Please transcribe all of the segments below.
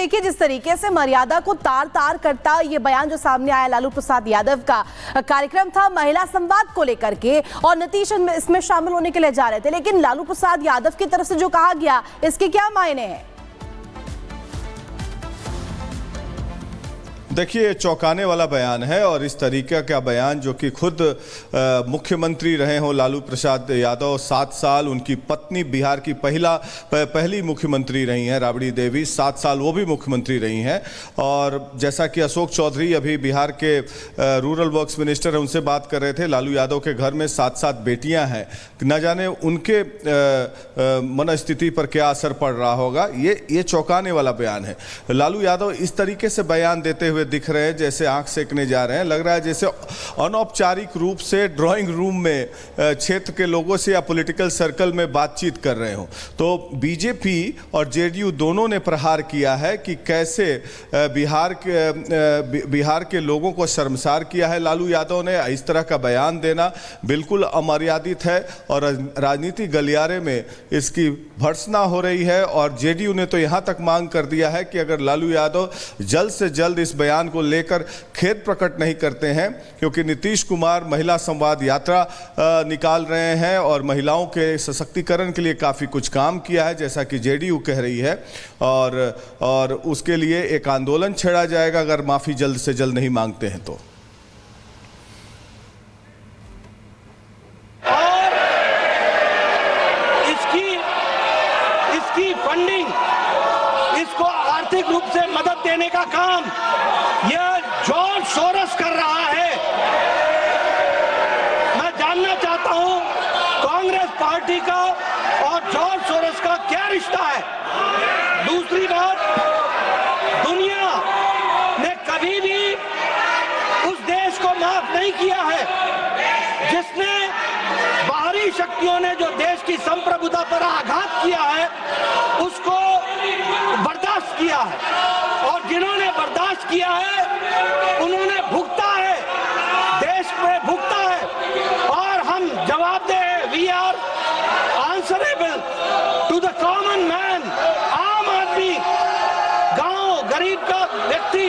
देखिए, जिस तरीके से मर्यादा को तार तार करता ये बयान जो सामने आया लालू प्रसाद यादव का कार्यक्रम था महिला संवाद को लेकर के, और नीतीश इसमें शामिल होने के लिए जा रहे थे, लेकिन लालू प्रसाद यादव की तरफ से जो कहा गया इसके क्या मायने हैं? देखिए, चौंकाने वाला बयान है और इस तरीके का बयान जो कि खुद मुख्यमंत्री रहे हों लालू प्रसाद यादव, 7 साल उनकी पत्नी बिहार की पहली मुख्यमंत्री रही हैं राबड़ी देवी, 7 साल वो भी मुख्यमंत्री रही हैं। और जैसा कि अशोक चौधरी अभी बिहार के रूरल वर्क्स मिनिस्टर हैं, उनसे बात कर रहे थे, लालू यादव के घर में 7 बेटियां हैं, न जाने उनके मनस्थिति पर क्या असर पड़ रहा होगा। ये चौंकाने वाला बयान है। लालू यादव इस तरीके से बयान देते हुए दिख रहे हैं जैसे आंख सेकने जा रहे हैं, लग रहा है जैसे अनौपचारिक रूप से ड्राइंग रूम में क्षेत्र के लोगों से या पॉलिटिकल सर्कल में बातचीत कर रहे हो। तो बीजेपी और जेडीयू दोनों ने प्रहार किया है कि कैसे बिहार के लोगों को शर्मसार किया है लालू यादव ने। इस तरह का बयान देना बिल्कुल अमर्यादित है और राजनीतिक गलियारे में इसकी भर्त्सना हो रही है। और जेडीयू ने तो यहां तक मांग कर दिया है कि अगर लालू यादव जल्द से जल्द इस बयान को लेकर खेद प्रकट नहीं करते हैं, क्योंकि नीतीश कुमार महिला संवाद यात्रा निकाल रहे हैं और महिलाओं के सशक्तिकरण के लिए काफी कुछ काम किया है, जैसा कि जेडीयू कह रही है, और उसके लिए एक आंदोलन छेड़ा जाएगा अगर माफी जल्द से जल्द नहीं मांगते हैं तो। इसकी फंडिंग, इसको आर्थिक रूप से मदद देने का काम यह जॉर्ज सोरोस कर रहा है। मैं जानना चाहता हूं कांग्रेस पार्टी का और जॉर्ज सोरोस का क्या रिश्ता है। दूसरी बात, दुनिया ने कभी भी उस देश को माफ नहीं किया है जिसने बाहरी शक्तियों ने जो देश की संप्रभुता पर आघात किया है उसको बर्दाश्त किया है, और जिन्होंने बर्दाश्त किया है उन्होंने भुगता है, देश में भुगता है, और हम जवाबदेह हैं। We are answerable to the common man. आम आदमी, गांव गरीब का व्यक्ति,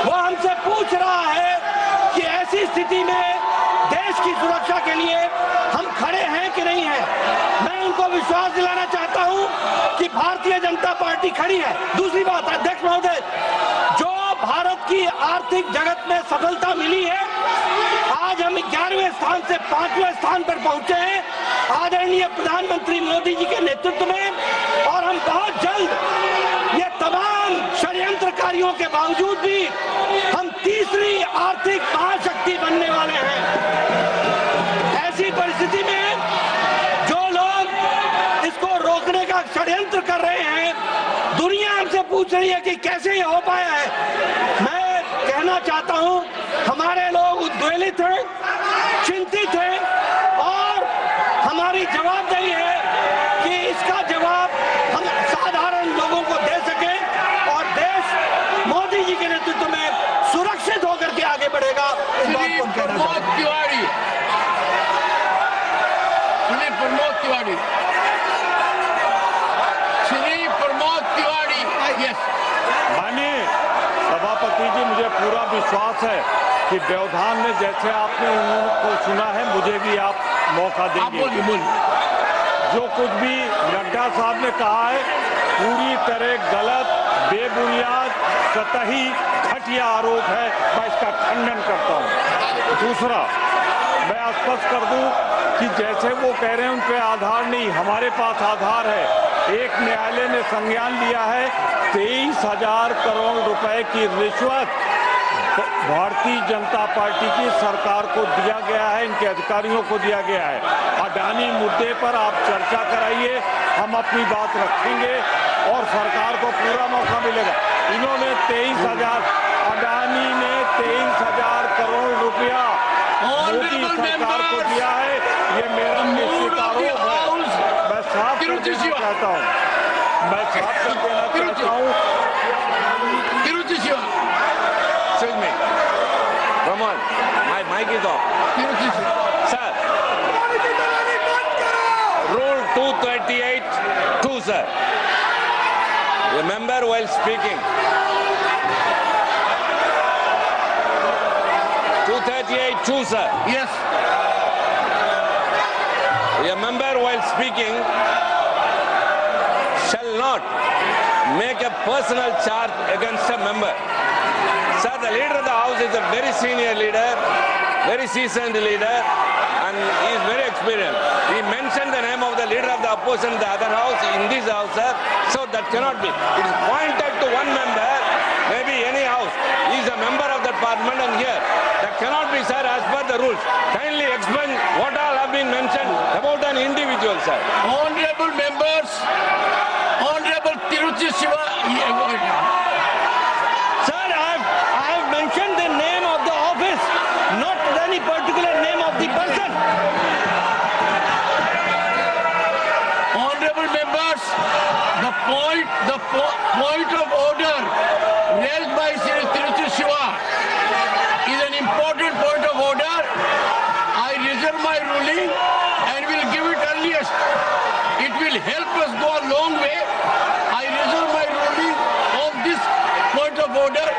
वो हमसे पूछ रहा है कि ऐसी स्थिति में देश की सुरक्षा के लिए हम खड़े हैं कि नहीं हैं। मैं उनको विश्वास दिलाना चाहता हूं कि भारतीय जनता पार्टी खड़ी है। दूसरी बात, अध्यक्ष महोदय, जो भारत की आर्थिक जगत में सफलता मिली है, आज हम 11वें स्थान से 5वें स्थान पर पहुंचे हैं आदरणीय प्रधानमंत्री मोदी जी के नेतृत्व में, और हम बहुत जल्द ये तमाम षड्यंत्रकारियों के बावजूद भी हम तीसरी आर्थिक महाशक्ति बनने वाले हैं। ऐसी परिस्थिति में जो लोग इसको रोकने का षड्यंत्र कर रहे हैं, दुनिया हमसे पूछ रही है कि कैसे ये हो पाया है। मैं कहना चाहता हूं, हमारे लोग उद्वेलित हैं, चिंतित हैं, और हमारी जवाबदेही है कि इसका जवाब हम साधारण लोगों को दे सकें और देश मोदी जी के नेतृत्व में सुरक्षित होकर के आगे बढ़ेगा। इस बात को कहना चाहता माननीय सभापति जी, मुझे पूरा विश्वास है कि व्यवधान में जैसे आपने उनको सुना है, मुझे भी आप मौका देंगे। जो कुछ भी नड्डा साहब ने कहा है पूरी तरह गलत, बेबुनियाद, सतही, घटिया आरोप है। मैं इसका खंडन करता हूँ। दूसरा, मैं स्पष्ट कर दूं कि जैसे वो कह रहे हैं उन पे आधार नहीं, हमारे पास आधार है। एक न्यायालय ने संज्ञान लिया है 23,000 करोड़ रुपए की रिश्वत भारतीय जनता पार्टी की सरकार को दिया गया है, इनके अधिकारियों को दिया गया है। अडानी मुद्दे पर आप चर्चा कराइए, हम अपनी बात रखेंगे और सरकार को पूरा मौका मिलेगा। इन्होंने 23,000, अडानी ने 23,000 करोड़ रुपया मोदी सरकार को दिया है, ये मेरा निश्चित आरोप है। मैं साफ कर देना चाहता हूँ, Come on, my mic is off. Sir, Rule 238, 2, sir. A member while speaking. 238-2, sir. Yes. A member while speaking shall not make a personal charge against a member. Sir, the leader of the house is a very senior leader, very seasoned leader, and he is very experienced. He mentioned the name of the leader of the opposition in the other house, in this house, sir, so that cannot be. It is pointed to one member, maybe any house. He is a member of that parliament, and here, that cannot be, sir, as per the rules. Kindly explain what all have been mentioned about an individual, sir. Honorable members, Honorable Tiruchi Shiva. Sir, I have mentioned the name of the office, not any particular name of the person. Honorable members, the point of order raised by Sri Tiruchi Shiva is an important point of order. I reserve my ruling and will give it earliest. It will help us go a long way. I reserve my ruling on this point of order.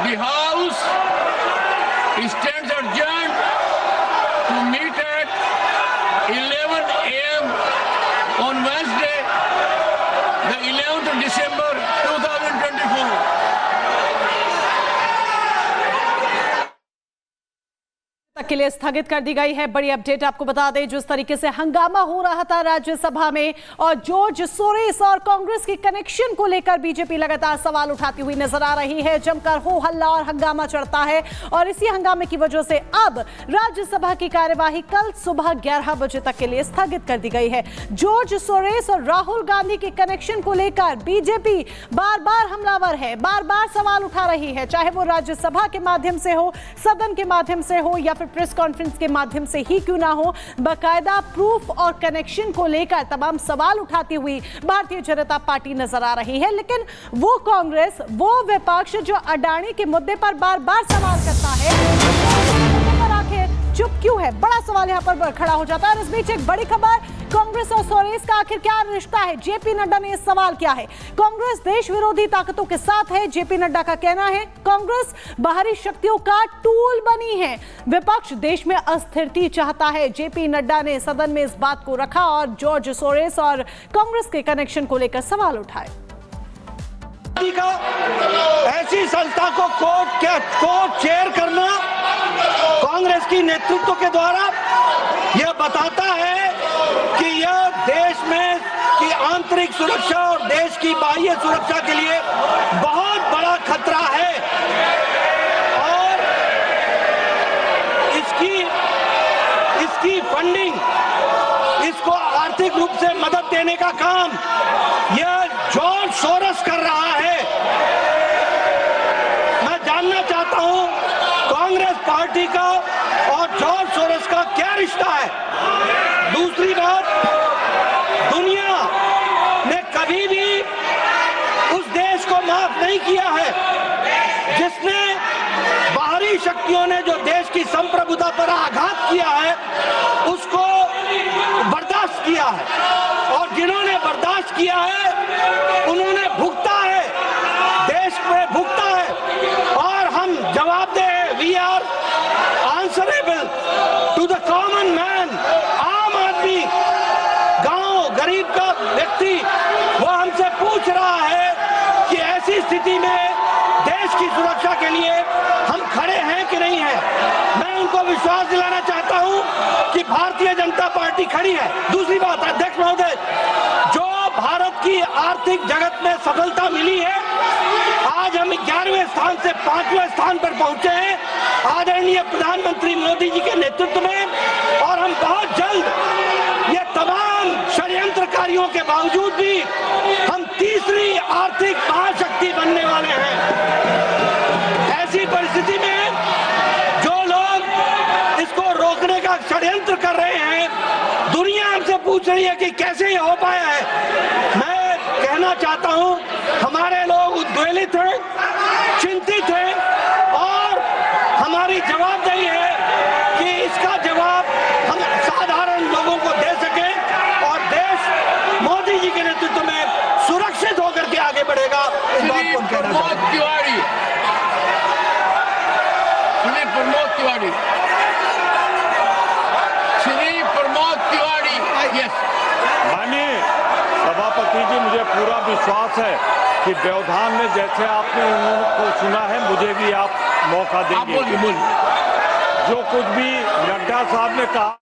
The House stands adjourned to meet at 11 a.m. on Wednesday, the 11th of December 2024. तक के लिए स्थगित कर दी गई है। बड़ी update आपको बता दें, जिस तरीके से हंगामा हो रहा था राज्यसभा में और जॉर्ज सोरेस और कांग्रेस के कनेक्शन को लेकर बीजेपी लगातार सवाल उठाती हुई नजर आ रही है। जमकर हो हल्ला और हंगामा चढ़ता है और इसी हंगामे की वजह से अब राज्यसभा की कार्यवाही कल सुबह 11 बजे तक के लिए स्थगित कर दी गई है। जॉर्ज सोरेस और राहुल गांधी के कनेक्शन को लेकर बीजेपी बार बार हमलावर है, बार बार सवाल उठा रही है, चाहे वो राज्यसभा के माध्यम से हो, सदन के माध्यम से हो या प्रेस कॉन्फ्रेंस के माध्यम से ही क्यों ना हो, बाकायदा प्रूफ और कनेक्शन को लेकर तमाम सवाल उठाती हुई भारतीय जनता पार्टी नजर आ रही है। लेकिन वो कांग्रेस, वो विपक्ष जो अडानी के मुद्दे पर बार बार सवाल करता है, आखिर चुप क्यों है? बड़ा सवाल यहां पर खड़ा हो जाता है। और इस बीच एक बड़ी खबर, कांग्रेस और सोरेस का आखिर क्या रिश्ता है? जेपी नड्डा ने इस सवाल किया है। कांग्रेस देश विरोधी ताकतों के साथ है, जेपी नड्डा का कहना है। कांग्रेस बाहरी शक्तियों का टूल बनी है, विपक्ष देश में अस्थिरता चाहता है। जेपी नड्डा ने सदन में इस बात को रखा और जॉर्ज सोरेस और कांग्रेस के कनेक्शन को लेकर सवाल उठाए। ऐसी संस्था को कोर्ट चेयर करना कांग्रेस की नेतृत्व के द्वारा यह बताता है कि यह देश में की आंतरिक सुरक्षा और देश की बाह्य सुरक्षा के लिए बहुत बड़ा खतरा है और इसकी फंडिंग, इसको आर्थिक रूप से मदद देने का काम यह जॉर्ज सोरेस कर रहा है। मैं जानना चाहता हूं कांग्रेस पार्टी का और जॉर्ज सोरेस का क्या रिश्ता है। दूसरी बात, दुनिया ने कभी भी उस देश को माफ नहीं किया है जिसने बाहरी शक्तियों ने जो देश की संप्रभुता पर आघात किया है उसको बर्दाश्त किया है और जिन्होंने बर्दाश्त किया है उन्होंने भुगता है, देश में भुगता है और हम जवाबदेह हैं। We are answerable to the common man. आम आदमी, गांव गरीब का व्यक्ति वो हमसे पूछ रहा है कि ऐसी स्थिति में देश की सुरक्षा के लिए हम खड़े हैं कि नहीं है। मैं उनको विश्वास दिलाना चाहता हूं कि भारतीय जनता पार्टी खड़ी है। दूसरी बात, अध्यक्ष महोदय, जो भारत की आर्थिक जगत में सफलता मिली है, आज हम 11वें स्थान से 5वें स्थान पर पहुंचे हैं आदरणीय प्रधानमंत्री मोदी जी के नेतृत्व में और हम बहुत जल्द ये तमाम षड्यंत्रकारियों के बावजूद भी हम तीसरी आर्थिक महाशक्ति बनने वाले हैं। ऐसी परिस्थिति में जो लोग इसको रोकने का षड्यंत्र कर रहे हैं, दुनिया हमसे पूछ रही है कि कैसे ये हो पाया है। मैं कहना चाहता हूं, हमारे लोग उद्वेलित हैं, चिंतित हैं और हमारी जवाबदेही है कि इसका जवाब हम साधारण लोगों को दे सकें और देश मोदी जी के नेतृत्व में सुरक्षित होकर के आगे बढ़ेगा। इस बात को हम कहना चाहते हैं। श्री प्रमोद तिवारी, यस। माननीय सभापति जी, मुझे पूरा विश्वास है कि व्यवधान में जैसे आपने उनको सुना है, मुझे भी आप मौका देंगे। बोलिए। जो कुछ भी नड्डा साहब ने कहा